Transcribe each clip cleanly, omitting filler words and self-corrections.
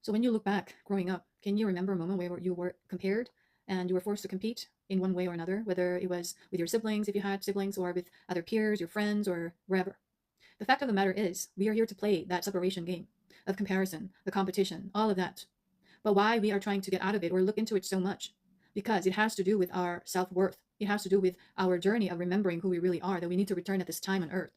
So when you look back growing up, can you remember a moment where you were compared and you were forced to compete in one way or another, whether it was with your siblings, if you had siblings, or with other peers, your friends, or wherever? The fact of the matter is, we are here to play that separation game of comparison, the competition, all of that. But why we are trying to get out of it or look into it so much? Because it has to do with our self-worth. It has to do with our journey of remembering who we really are, that we need to return at this time on Earth.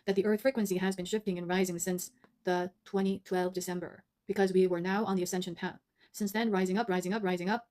That the Earth frequency has been shifting and rising since the 2012 December, because we were now on the ascension path. Since then, rising up, rising up, rising up,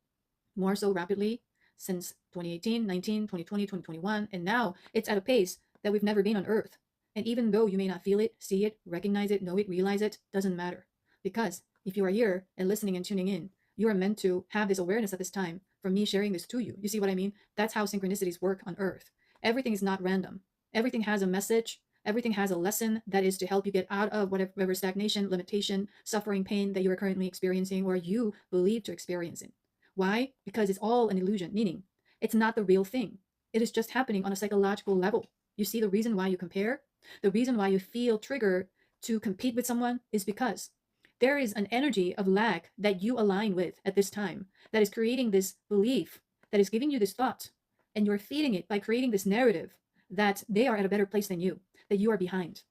more so rapidly since 2018, 19, 2020, 2021, and now it's at a pace that we've never been on Earth. And even though you may not feel it, see it, recognize it, know it, realize it, doesn't matter. Because if you are here and listening and tuning in, you are meant to have this awareness at this time from me sharing this to you. You see what I mean? That's how synchronicities work on Earth. Everything is not random. Everything has a message. Everything has a lesson that is to help you get out of whatever stagnation, limitation, suffering, pain that you are currently experiencing or you believe to experiencing. Why? Because it's all an illusion, meaning it's not the real thing. It is just happening on a psychological level. You see the reason why you compare? The reason why you feel triggered to compete with someone is because there is an energy of lack that you align with at this time that is creating this belief, that is giving you this thought, and you're feeding it by creating this narrative that they are at a better place than you, that you are behind,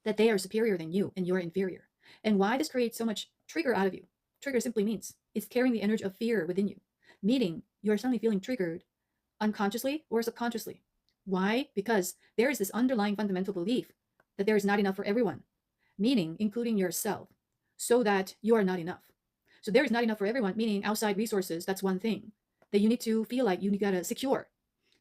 that they are superior than you and you're inferior. And why this creates so much trigger out of you? Trigger simply means it's carrying the energy of fear within you, meaning you're suddenly feeling triggered unconsciously or subconsciously. Why? Because there is this underlying fundamental belief that there is not enough for everyone, meaning including yourself, so that you are not enough. So there is not enough for everyone, meaning outside resources, that's one thing that you need to feel like you gotta secure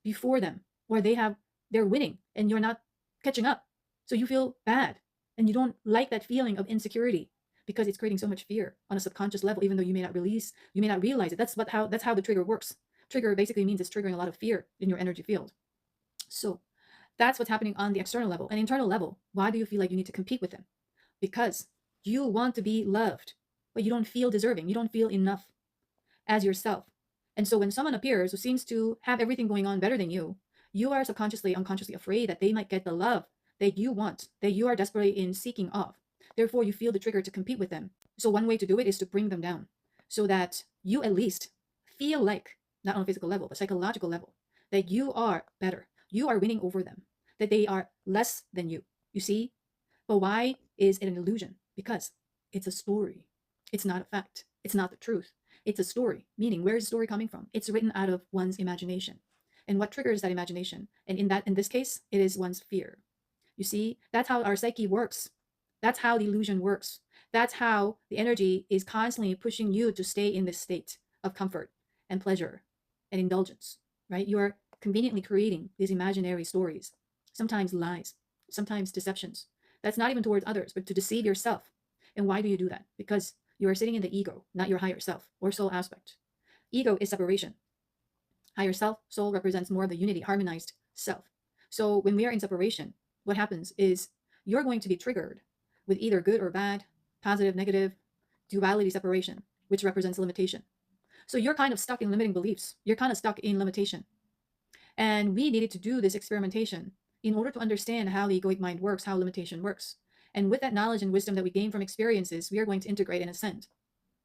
before them, or they're winning and you're not catching up. So you feel bad and you don't like that feeling of insecurity because it's creating so much fear on a subconscious level, even though you may not realize it. That's how the trigger works. Trigger basically means it's triggering a lot of fear in your energy field. So that's what's happening on the external level. And internal level, why do you feel like you need to compete with them? Because you want to be loved, but you don't feel deserving. You don't feel enough as yourself. And so when someone appears who seems to have everything going on better than you are subconsciously, unconsciously afraid that they might get the love that you want, that you are desperately in seeking of. Therefore, you feel the trigger to compete with them. So one way to do it is to bring them down so that you at least feel like, not on a physical level, but psychological level, that you are better. You are winning over them, that they are less than you. You see? But why is it an illusion? Because it's a story. It's not a fact. It's not the truth. It's a story, meaning where is the story coming from? It's written out of one's imagination. And what triggers that imagination? And in this case, it is one's fear. You see, that's how our psyche works. That's how the illusion works. That's how the energy is constantly pushing you to stay in this state of comfort and pleasure and indulgence, right? You are conveniently creating these imaginary stories, sometimes lies, sometimes deceptions. That's not even towards others, but to deceive yourself. And why do you do that? Because you are sitting in the ego, not your higher self or soul aspect. Ego is separation. Higher self, soul represents more of the unity, harmonized self. So when we are in separation, what happens is you're going to be triggered with either good or bad, positive, negative, duality separation, which represents limitation. So you're kind of stuck in limiting beliefs. You're kind of stuck in limitation. And we needed to do this experimentation in order to understand how the egoic mind works, how limitation works. And with that knowledge and wisdom that we gain from experiences, we are going to integrate and ascend.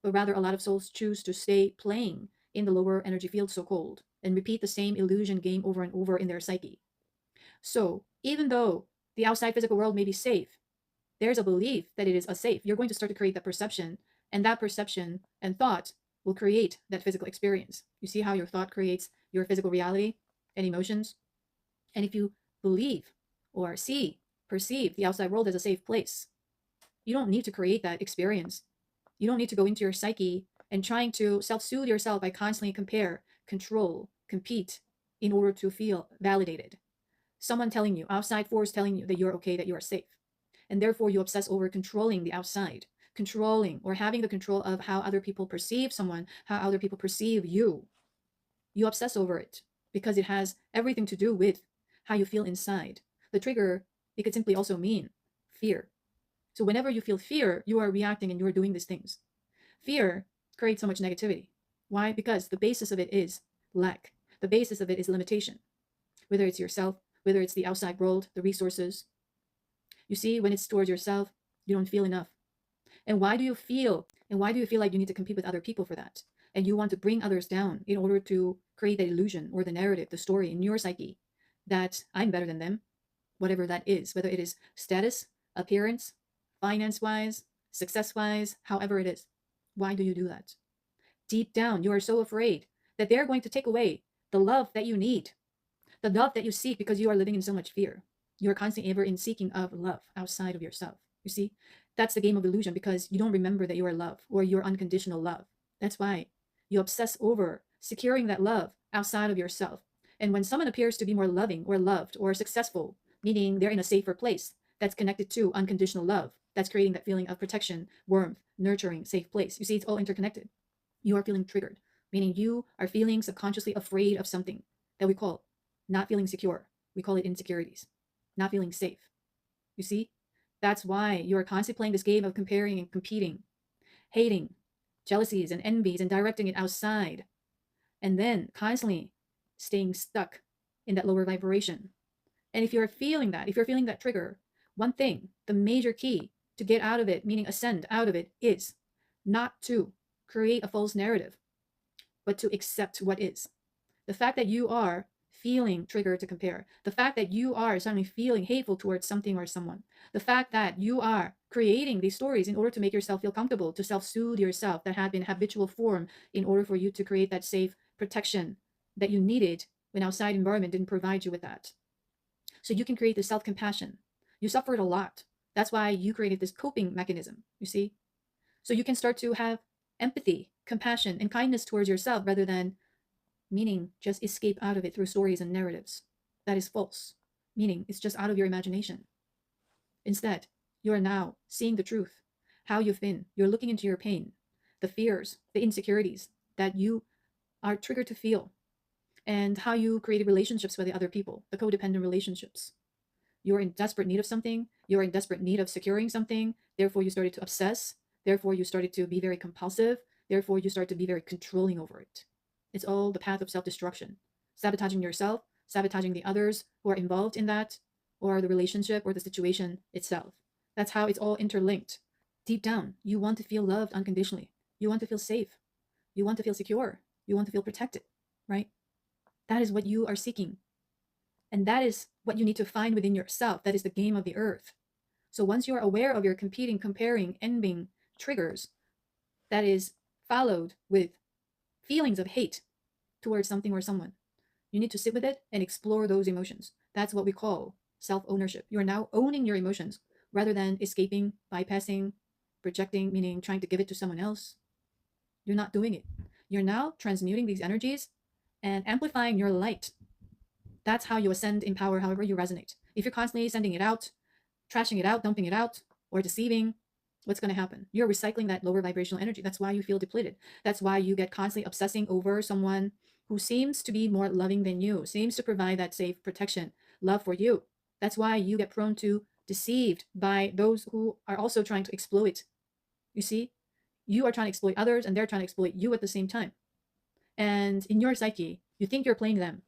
But rather, a lot of souls choose to stay playing in the lower energy field, so-called, and repeat the same illusion game over and over in their psyche. So even though the outside physical world may be safe, there's a belief that it is unsafe. You're going to start to create that perception, and that perception and thought will create that physical experience. You see how your thought creates your physical reality and emotions? And if you believe or perceive the outside world as a safe place, you don't need to create that experience. You don't need to go into your psyche and trying to self-soothe yourself by constantly compare, control, compete in order to feel validated. Someone telling you, outside force telling you that you're okay, that you are safe. And therefore you obsess over controlling the outside, controlling or having the control of how other people perceive someone, how other people perceive you. You obsess over it because it has everything to do with how you feel inside. The trigger, it could simply also mean fear. So whenever you feel fear, you are reacting and you are doing these things. Fear creates so much negativity. Why? Because the basis of it is lack. The basis of it is limitation. Whether it's yourself, whether it's the outside world, the resources. You see, when it's towards yourself, you don't feel enough. And why do you feel And why do you feel like you need to compete with other people for that? And you want to bring others down in order to create the illusion or the narrative, the story in your psyche that I'm better than them, whatever that is, whether it is status, appearance, finance wise, success wise, however it is. Why do you do that? Deep down, you are so afraid that they're going to take away the love that you need, the love that you seek, because you are living in so much fear. You're constantly ever in seeking of love outside of yourself. You see, that's the game of illusion, because you don't remember that you are love or your unconditional love. That's why you obsess over securing that love outside of yourself. And when someone appears to be more loving or loved or successful, meaning they're in a safer place that's connected to unconditional love, that's creating that feeling of protection, warmth, nurturing, safe place. You see, it's all interconnected. You are feeling triggered, meaning you are feeling subconsciously afraid of something that we call not feeling secure. We call it insecurities, not feeling safe. You see, that's why you are constantly playing this game of comparing and competing, hating, jealousies and envies, and directing it outside, and then constantly staying stuck in that lower vibration. And if you're feeling that, if you're feeling that trigger, one thing, the major key to get out of it, meaning ascend out of it, is not to create a false narrative, but to accept what is. The fact that you are feeling triggered to compare, the fact that you are suddenly feeling hateful towards something or someone, the fact that you are creating these stories in order to make yourself feel comfortable, to self-soothe yourself, that had been habitual form in order for you to create that safe protection that you needed when outside environment didn't provide you with that. So you can create this self-compassion. You suffered a lot. That's why you created this coping mechanism, you see? So you can start to have empathy, compassion, and kindness towards yourself, rather than meaning just escape out of it through stories and narratives. That is false, meaning it's just out of your imagination. Instead, you are now seeing the truth, how you've been. You're looking into your pain, the fears, the insecurities that you are triggered to feel, and how you created relationships with the other people, the codependent relationships. You're in desperate need of something. You're in desperate need of securing something. Therefore, you started to obsess. Therefore, you started to be very compulsive. Therefore, you start to be very controlling over it. It's all the path of self-destruction, sabotaging yourself, sabotaging the others who are involved in that, or the relationship or the situation itself. That's how it's all interlinked. Deep down, you want to feel loved unconditionally. You want to feel safe. You want to feel secure. You want to feel protected, right? That is what you are seeking. And that is what you need to find within yourself. That is the game of the earth. So once you are aware of your competing, comparing, envying triggers, that is followed with feelings of hate towards something or someone, you need to sit with it and explore those emotions. That's what we call self-ownership. You are now owning your emotions rather than escaping, bypassing, projecting, meaning trying to give it to someone else. You're not doing it. You're now transmuting these energies and amplifying your light. That's how you ascend in power, however you resonate. If you're constantly sending it out, trashing it out, dumping it out, or deceiving, what's going to happen? You're recycling that lower vibrational energy. That's why you feel depleted. That's why you get constantly obsessing over someone who seems to be more loving than you, seems to provide that safe protection, love for you. That's why you get prone to deceived by those who are also trying to exploit. You see, you are trying to exploit others and they're trying to exploit you at the same time. And in your psyche, you think you're playing them.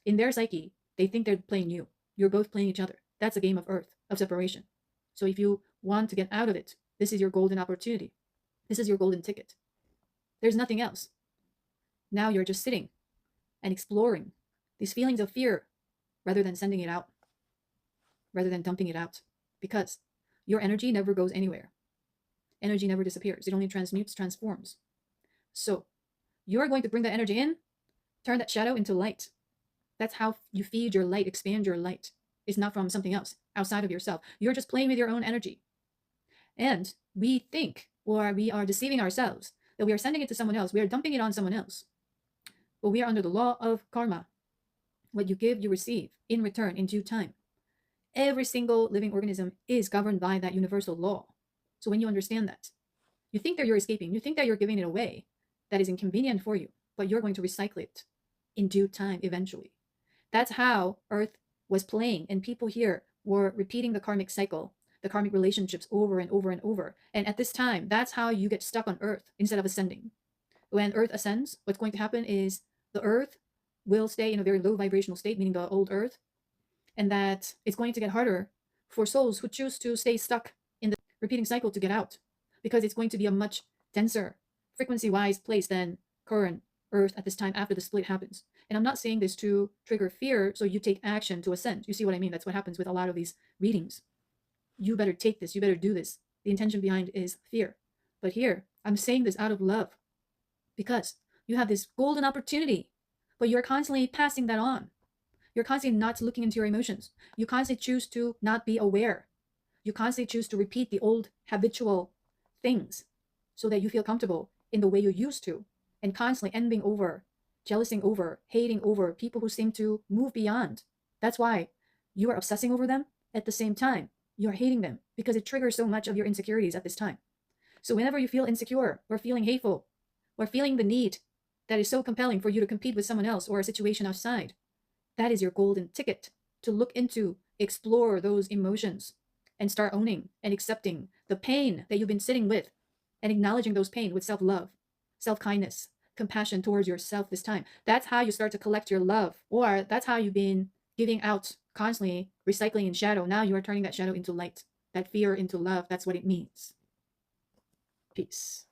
In their psyche, they think they're playing you. You're both playing each other. That's a game of earth, of separation. So if you want to get out of it, this is your golden opportunity. This is your golden ticket. There's nothing else. Now you're just sitting and exploring these feelings of fear rather than sending it out, rather than dumping it out, because your energy never goes anywhere. Energy never disappears. It only transmutes, transforms. So you're going to bring that energy in, turn that shadow into light. That's how you feed your light, expand your light. It's not from something else outside of yourself. You're just playing with your own energy. And we think, or we are deceiving ourselves, that we are sending it to someone else. We are dumping it on someone else. But we are under the law of karma. What you give, you receive in return in due time. Every single living organism is governed by that universal law. So when you understand that, you think that you're escaping, you think that you're giving it away, that is inconvenient for you, but you're going to recycle it in due time eventually. That's how Earth was playing, and people here were repeating the karmic cycle, the karmic relationships over and over and over. And at this time, that's how you get stuck on Earth instead of ascending. When Earth ascends, what's going to happen is the Earth will stay in a very low vibrational state, meaning the old Earth, and that it's going to get harder for souls who choose to stay stuck in the repeating cycle to get out, because it's going to be a much denser, frequency-wise place than current Earth at this time after the split happens. And I'm not saying this to trigger fear so you take action to ascend. You see what I mean? That's what happens with a lot of these readings. You better take this, you better do this. The intention behind is fear. But here, I'm saying this out of love because you have this golden opportunity, but you're constantly passing that on. You're constantly not looking into your emotions. You constantly choose to not be aware. You constantly choose to repeat the old habitual things so that you feel comfortable in the way you used to, and constantly envying over, jealousing over, hating over people who seem to move beyond. That's why you are obsessing over them. At the same time, you're hating them because it triggers so much of your insecurities at this time. So whenever you feel insecure or feeling hateful or feeling the need that is so compelling for you to compete with someone else or a situation outside, that is your golden ticket to look into, explore those emotions, and start owning and accepting the pain that you've been sitting with and acknowledging those pain with self-love, self-kindness, compassion towards yourself this time. That's how you start to collect your love, or that's how you've been giving out constantly, recycling in shadow. Now you are turning that shadow into light, that fear into love. That's what it means. Peace.